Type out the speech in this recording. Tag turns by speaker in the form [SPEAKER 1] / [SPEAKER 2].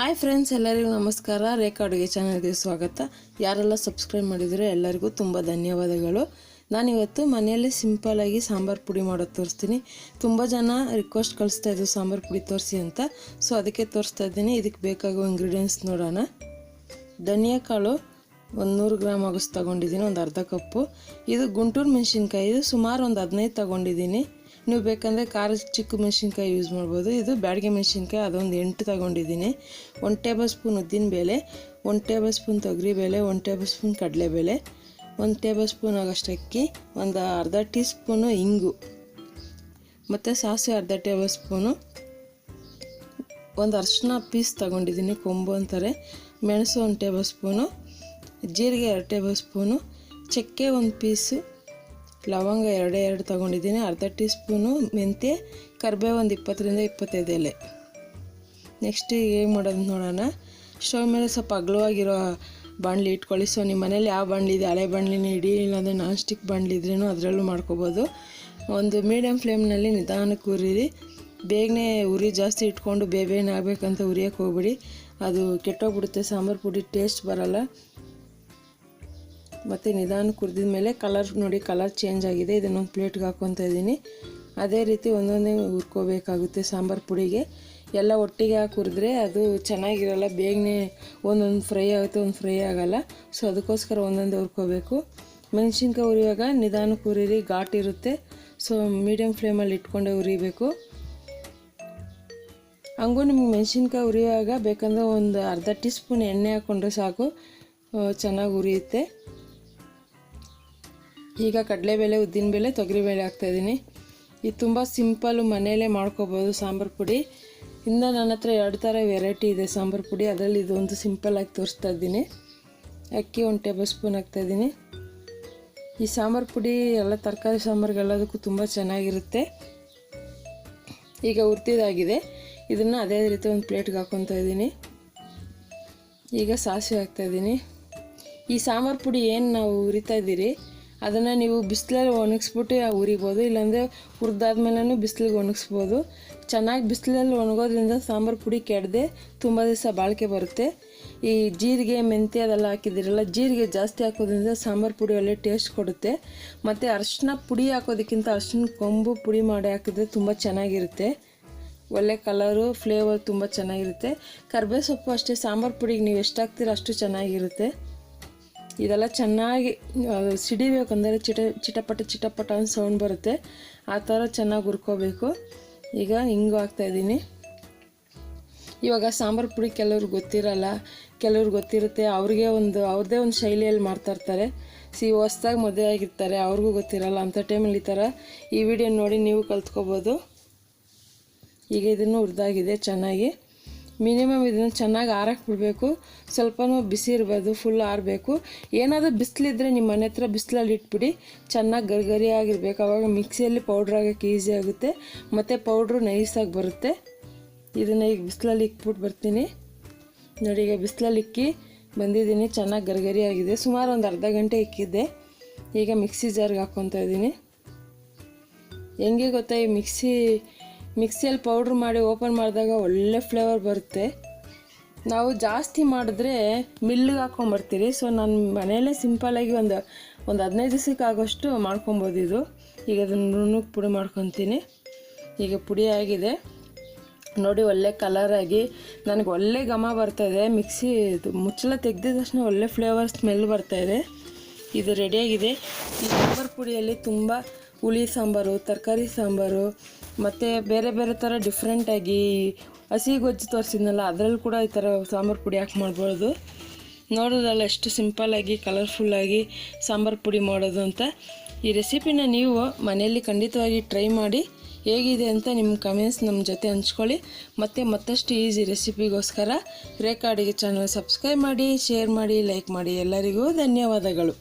[SPEAKER 1] Hi friends, ಎಲ್ಲರಿಗೂ ನಮಸ್ಕಾರ. ರೇಖಾ ಅಡುಗೆ ಚಾನಲ್ಗೆ ಸ್ವಾಗತ. ಯಾರೆಲ್ಲ ಸಬ್ಸ್ಕ್ರೈಬ್ ಮಾಡಿದರೆ ಎಲ್ಲರಿಗೂ ತುಂಬ ಧನ್ಯವಾದಗಳು. ನಾನಿವತ್ತು ಮನೆಯಲ್ಲೇ ಸಿಂಪಲಾಗಿ ಸಾಂಬಾರು ಪುಡಿ ಮಾಡೋದು ತೋರಿಸ್ತೀನಿ. ತುಂಬ ಜನ ರಿಕ್ವೆಸ್ಟ್ ಕಳಿಸ್ತಾ ಇದ್ದು ಸಾಂಬಾರು ಪುಡಿ ತೋರಿಸಿ ಅಂತ. ಸೊ ಅದಕ್ಕೆ ತೋರಿಸ್ತಾ ಇದ್ದೀನಿ. ಇದಕ್ಕೆ ಬೇಕಾಗೋ ಇಂಗ್ರೀಡಿಯೆಂಟ್ಸ್ ನೋಡೋಣ. ಧನಿಯಾ ಕಾಳು 100 ಗ್ರಾಮ್ ಆಗೋಷ್ಟು ತೊಗೊಂಡಿದ್ದೀನಿ, ಒಂದು ಅರ್ಧ ಕಪ್ಪು. ಇದು ಗುಂಟೂರು ಮೆಣಸಿನ್ಕಾಯಿ, ಇದು ಸುಮಾರು ಒಂದು 15 ತೊಗೊಂಡಿದ್ದೀನಿ. ನೀವು ಬೇಕಂದರೆ ಖಾರದ ಚಿಕ್ಕ ಮೆಣಸಿನ್ಕಾಯಿ ಯೂಸ್ ಮಾಡ್ಬೋದು. ಇದು ಬ್ಯಾಡಗಿ ಮೆಣಸಿನ್ಕಾಯಿ, ಅದೊಂದು 8 ತೊಗೊಂಡಿದ್ದೀನಿ. 1 ಟೇಬಲ್ ಸ್ಪೂನ್ ಉದ್ದಿನಬೇಳೆ, 1 ಟೇಬಲ್ ಸ್ಪೂನ್ ತೊಗರಿಬೇಳೆ, 1 ಟೇಬಲ್ ಸ್ಪೂನ್ ಕಡಲೆಬೇಳೆ, 1 ಟೇಬಲ್ ಸ್ಪೂನ್ ಆಗೋಷ್ಟು ಅಕ್ಕಿ, ಒಂದು ಅರ್ಧ ಟೀ ಸ್ಪೂನು ಇಂಗು ಮತ್ತು ಸಾಸಿವೆ ಅರ್ಧ ಟೇಬಲ್ ಸ್ಪೂನು, ಒಂದು ಅರಿಶಿನ ಪೀಸ್ ತೊಗೊಂಡಿದ್ದೀನಿ, ಕೊಂಬು ಅಂತಾರೆ, ಮೆಣಸು 1 ಟೇಬಲ್ ಸ್ಪೂನು, ಜೀರಿಗೆ 2 ಟೇಬಲ್ ಸ್ಪೂನು, ಚಕ್ಕೆ 1 ಪೀಸು, ಲವಂಗ 2 ತೊಗೊಂಡಿದ್ದೀನಿ, ಅರ್ಧ ಟೀ ಸ್ಪೂನು ಮೆಂತ್ಯ, ಕರಿಬೇವು ಒಂದು 20ರಿಂದ 25 ಎಲೆ. ನೆಕ್ಸ್ಟ್ ಹೇಗೆ ಮಾಡೋದು ನೋಡೋಣ. ಸ್ಟವ್ ಮೇಲೆ ಸ್ವಲ್ಪ ಅಗಲವಾಗಿರೋ ಬಾಣಲಿ ಇಟ್ಕೊಳ್ಳಿ. ಸೊ ನಿಮ್ಮ ಮನೇಲಿ ಯಾವ ಬಾಣಲಿ ಇದೆ, ಹಳೆ ಬಾಣಲಿನ ಇಡಿ, ಇಲ್ಲಾಂದರೆ ನಾನ್ ಸ್ಟಿಕ್ ಬಾಣಲಿ ಇದ್ರೂ ಅದರಲ್ಲೂ ಮಾಡ್ಕೋಬೋದು. ಒಂದು ಮೀಡಿಯಮ್ ಫ್ಲೇಮ್ನಲ್ಲಿ ನಿಧಾನಕ್ಕೆ ಉರಿರಿ. ಬೇಗನೆ ಉರಿ ಜಾಸ್ತಿ ಇಟ್ಕೊಂಡು ಬೇಗನೆ ಆಗಬೇಕಂತ ಉರಿಯೋಕ್ಕೆ ಹೋಗ್ಬಿಡಿ, ಅದು ಕೆಟ್ಟೋಗ್ಬಿಡುತ್ತೆ, ಸಾಂಬಾರು ಪುಡಿ ಟೇಸ್ಟ್ ಬರೋಲ್ಲ. ಮತ್ತು ನಿಧಾನಕ್ಕೆ ಹುರಿದಿದ ಮೇಲೆ ಕಲರ್ ನೋಡಿ, ಕಲರ್ ಚೇಂಜ್ ಆಗಿದೆ. ಇದನ್ನೊಂದು ಪ್ಲೇಟ್ಗೆ ಹಾಕ್ಕೊತಾ ಇದ್ದೀನಿ. ಅದೇ ರೀತಿ ಒಂದೊಂದೇ ಹುರ್ಕೋಬೇಕಾಗುತ್ತೆ. ಸಾಂಬಾರು ಪುಡಿಗೆ ಎಲ್ಲ ಒಟ್ಟಿಗೆ ಹಾಕಿ ಹುರಿದ್ರೆ ಅದು ಚೆನ್ನಾಗಿರಲ್ಲ, ಬೇಗನೆ ಒಂದೊಂದು ಫ್ರೈ ಆಗುತ್ತೆ, ಒಂದು ಫ್ರೈ ಆಗೋಲ್ಲ. ಸೊ ಅದಕ್ಕೋಸ್ಕರ ಒಂದೊಂದೇ ಹುರ್ಕೋಬೇಕು. ಮೆಣಸಿನ್ಕಾಯಿ ಹುರಿಯುವಾಗ ನಿಧಾನಕ್ಕೆ ಹುರಿರಿ, ಘಾಟ್ ಇರುತ್ತೆ. ಸೊ ಮೀಡಿಯಮ್ ಫ್ಲೇಮಲ್ಲಿ ಇಟ್ಕೊಂಡೇ ಹುರಿಬೇಕು. ಹಂಗೂ ನಿಮ್ಗೆ ಮೆಣಸಿನ್ಕಾಯಿ ಹುರಿಯುವಾಗ ಬೇಕಂದ್ರೆ ಒಂದು ಅರ್ಧ ಟೀ ಸ್ಪೂನ್ ಎಣ್ಣೆ ಹಾಕ್ಕೊಂಡ್ರೆ ಸಾಕು, ಚೆನ್ನಾಗಿ ಹುರಿಯುತ್ತೆ. ಈಗ ಕಡಲೆಬೇಳೆ, ಉದ್ದಿನಬೇಳೆ, ತೊಗರಿಬೇಳೆ ಹಾಕ್ತಾಯಿದ್ದೀನಿ. ಇದು ತುಂಬ ಸಿಂಪಲ್ಲು, ಮನೆಯಲ್ಲೇ ಮಾಡ್ಕೋಬೋದು ಸಾಂಬಾರು ಪುಡಿ. ಇನ್ನು ನನ್ನ ಹತ್ರ 2 ಥರ ವೆರೈಟಿ ಇದೆ ಸಾಂಬಾರು ಪುಡಿ, ಅದರಲ್ಲಿ ಇದೊಂದು ಸಿಂಪಲ್ಲಾಗಿ ತೋರಿಸ್ತಾ ಇದ್ದೀನಿ. ಅಕ್ಕಿ 1 ಟೇಬಲ್ ಸ್ಪೂನ್ ಹಾಕ್ತಾಯಿದ್ದೀನಿ. ಈ ಸಾಂಬಾರು ಪುಡಿ ಎಲ್ಲ ತರಕಾರಿ ಸಾಂಬಾರಿಗೆಲ್ಲದಕ್ಕೂ ತುಂಬ ಚೆನ್ನಾಗಿರುತ್ತೆ. ಈಗ ಹುರಿದಿದ್ದಾಗಿದೆ, ಇದನ್ನು ಅದೇ ರೀತಿ ಒಂದು ಪ್ಲೇಟ್ಗೆ ಹಾಕ್ಕೊತಾ ಇದ್ದೀನಿ. ಈಗ ಸಾಸಿವೆ ಹಾಕ್ತಾಯಿದ್ದೀನಿ. ಈ ಸಾಂಬಾರು ಪುಡಿ ಏನು ನಾವು ಹುರಿತಾ ಇದ್ದೀರಿ ಅದನ್ನು ನೀವು ಬಿಸಿಲಲ್ಲಿ ಒಣಗಿಸ್ಬಿಟ್ಟು ಹುರಿಬೋದು, ಇಲ್ಲಾಂದರೆ ಹುರಿದಾದ್ಮೇಲೆ ಬಿಸಿಲಿಗೆ ಒಣಗಿಸ್ಬೋದು. ಚೆನ್ನಾಗಿ ಬಿಸಿಲಲ್ಲಿ ಒಣಗೋದ್ರಿಂದ ಸಾಂಬಾರು ಪುಡಿ ಕೆಡದೆ ತುಂಬ ದಿವಸ ಬಾಳಿಕೆ ಬರುತ್ತೆ. ಈ ಜೀರಿಗೆ, ಮೆಂತ್ಯ ಅದೆಲ್ಲ ಹಾಕಿದ್ದೀರಲ್ಲ, ಜೀರಿಗೆ ಜಾಸ್ತಿ ಹಾಕೋದ್ರಿಂದ ಸಾಂಬಾರು ಪುಡಿ ಒಳ್ಳೆ ಟೇಸ್ಟ್ ಕೊಡುತ್ತೆ. ಮತ್ತು ಅರಿಶಿನ ಪುಡಿ ಹಾಕೋದಕ್ಕಿಂತ ಅರಿಶಿನ ಕೊಂಬು ಪುಡಿ ಮಾಡಿ ಹಾಕಿದ್ರೆ ತುಂಬ ಚೆನ್ನಾಗಿರುತ್ತೆ, ಒಳ್ಳೆ ಕಲರು, ಫ್ಲೇವರ್ ತುಂಬ ಚೆನ್ನಾಗಿರುತ್ತೆ. ಕರಿಬೇವು ಸೊಪ್ಪು ಅಷ್ಟೇ, ಸಾಂಬಾರು ಪುಡಿಗೆ ನೀವು ಎಷ್ಟು ಹಾಕ್ತೀರ ಅಷ್ಟು ಚೆನ್ನಾಗಿರುತ್ತೆ. ಇದೆಲ್ಲ ಚೆನ್ನಾಗಿ ಸಿಡಿಬೇಕಂದರೆ ಚಿಟಪಟ ಅಂತ ಸೌಂಡ್ ಬರುತ್ತೆ, ಆ ಥರ ಚೆನ್ನಾಗಿ ಹುರ್ಕೋಬೇಕು. ಈಗ ಹಿಂಗು ಹಾಕ್ತಾಯಿದ್ದೀನಿ. ಇವಾಗ ಸಾಂಬಾರು ಪುಡಿ ಕೆಲವ್ರಿಗೆ ಗೊತ್ತಿರಲ್ಲ, ಕೆಲವ್ರಿಗೆ ಗೊತ್ತಿರುತ್ತೆ. ಅವ್ರದ್ದೇ ಒಂದು ಶೈಲಿಯಲ್ಲಿ ಮಾಡ್ತಾಯಿರ್ತಾರೆ. ಹೊಸ್ದಾಗಿ ಮದುವೆ ಆಗಿರ್ತಾರೆ, ಅವ್ರಿಗೂ ಗೊತ್ತಿರಲ್ಲ. ಅಂಥ ಟೈಮಲ್ಲಿ ಈ ಥರ ಈ ವಿಡಿಯೋ ನೋಡಿ ನೀವು ಕಲ್ತ್ಕೋಬೋದು. ಈಗ ಇದನ್ನು ಹುರಿದಾಗಿದೆ ಚೆನ್ನಾಗಿ. ಮಿನಿಮಮ್ ಇದನ್ನು ಚೆನ್ನಾಗಿ ಆರಕ್ಕೆ ಬಿಡಬೇಕು, ಸ್ವಲ್ಪನೂ ಬಿಸಿ ಇರಬಾರ್ದು, ಫುಲ್ ಆರಬೇಕು. ಏನಾದರೂ ಬಿಸಿಲಿದ್ರೆ ನಿಮ್ಮ ಮನೆ ಹತ್ರ ಬಿಸಿಲಲ್ಲಿ ಇಟ್ಬಿಡಿ, ಚೆನ್ನಾಗಿ ಗರಿ ಆಗಿರ್ಬೇಕು. ಆವಾಗ ಮಿಕ್ಸಿಯಲ್ಲಿ ಪೌಡ್ರ್ ಆಗೋಕ್ಕೆ ಈಸಿ ಆಗುತ್ತೆ, ಮತ್ತು ಪೌಡ್ರು ನೈಸಾಗಿ ಬರುತ್ತೆ. ಇದನ್ನು ಈಗ ಬಿಸಿಲಲ್ಲಿ ಇಕ್ಬಿಟ್ಟು ಬರ್ತೀನಿ ನೋಡಿ. ಈಗ ಬಿಸಿಲಲ್ಲಿ ಇಕ್ಕಿ ಬಂದಿದ್ದೀನಿ, ಚೆನ್ನಾಗಿ ಗರಿ ಆಗಿದೆ. ಸುಮಾರು ಒಂದು ಅರ್ಧ ಗಂಟೆ ಇಕ್ಕಿದ್ದೆ. ಈಗ ಮಿಕ್ಸಿ ಜಾರ್ಗೆ ಹಾಕ್ಕೊತಾ ಇದ್ದೀನಿ. ಹೆಂಗೆ ಗೊತ್ತಾ, ಈ ಮಿಕ್ಸಿಯಲ್ಲಿ ಪೌಡ್ರ್ ಮಾಡಿ ಓಪನ್ ಮಾಡಿದಾಗ ಒಳ್ಳೆ ಫ್ಲೇವರ್ ಬರುತ್ತೆ. ನಾವು ಜಾಸ್ತಿ ಮಾಡಿದ್ರೆ ಮಿಲ್ಲಿಗೆ ಹಾಕ್ಕೊಂಬರ್ತೀರಿ. ಸೊ ನಾನು ಮನೆಯಲ್ಲೇ ಸಿಂಪಲಾಗಿ ಒಂದು 15 ದಿವಸಕ್ಕೆ ಆಗೋಷ್ಟು ಮಾಡ್ಕೊಬೋದು ಇದು. ಈಗ ಅದನ್ನು ನುಣ್ಣಗೆ ಪುಡಿ ಮಾಡ್ಕೊತೀನಿ. ಈಗ ಪುಡಿ ಆಗಿದೆ ನೋಡಿ, ಒಳ್ಳೆ ಕಲರಾಗಿ ನನಗೆ ಒಳ್ಳೆ ಘಮ ಬರ್ತಾಯಿದೆ. ಮಿಕ್ಸಿ ಮುಚ್ಚಳ ತೆಗೆದ ತಕ್ಷಣ ಒಳ್ಳೆ ಫ್ಲೇವರ್ ಸ್ಮೆಲ್ ಬರ್ತಾಯಿದೆ. ಇದು ರೆಡಿಯಾಗಿದೆ. ಈ ಸಾಂಬಾರು ಪುಡಿಯಲ್ಲಿ ತುಂಬ ಹುಳಿ ಸಾಂಬಾರು, ತರಕಾರಿ ಸಾಂಬಾರು ಮತ್ತು ಬೇರೆ ಬೇರೆ ಥರ ಡಿಫ್ರೆಂಟಾಗಿ ಹಸಿ ಗೊಜ್ಜು ತೋರಿಸಿದ್ನಲ್ಲ, ಅದರಲ್ಲಿ ಕೂಡ ಈ ಥರ ಸಾಂಬಾರು ಪುಡಿ ಹಾಕಿ ಮಾಡ್ಬೋದು. ನೋಡೋದ್ರಲ್ಲ ಎಷ್ಟು ಸಿಂಪಲ್ಲಾಗಿ ಕಲರ್ಫುಲ್ಲಾಗಿ ಸಾಂಬಾರು ಪುಡಿ ಮಾಡೋದು ಅಂತ. ಈ ರೆಸಿಪಿನ ನೀವು ಮನೆಯಲ್ಲಿ ಖಂಡಿತವಾಗಿ ಟ್ರೈ ಮಾಡಿ, ಹೇಗಿದೆ ಅಂತ ನಿಮ್ಮ ಕಮೆಂಟ್ಸ್ ನಮ್ಮ ಜೊತೆ ಹಂಚ್ಕೊಳ್ಳಿ. ಮತ್ತು ಮತ್ತಷ್ಟು ಈಸಿ ರೆಸಿಪಿಗೋಸ್ಕರ ರೇಖಾ ಅಡುಗೆ ಚಾನಲ್ ಸಬ್ಸ್ಕ್ರೈಬ್ ಮಾಡಿ, ಶೇರ್ ಮಾಡಿ, ಲೈಕ್ ಮಾಡಿ. ಎಲ್ಲರಿಗೂ ಧನ್ಯವಾದಗಳು.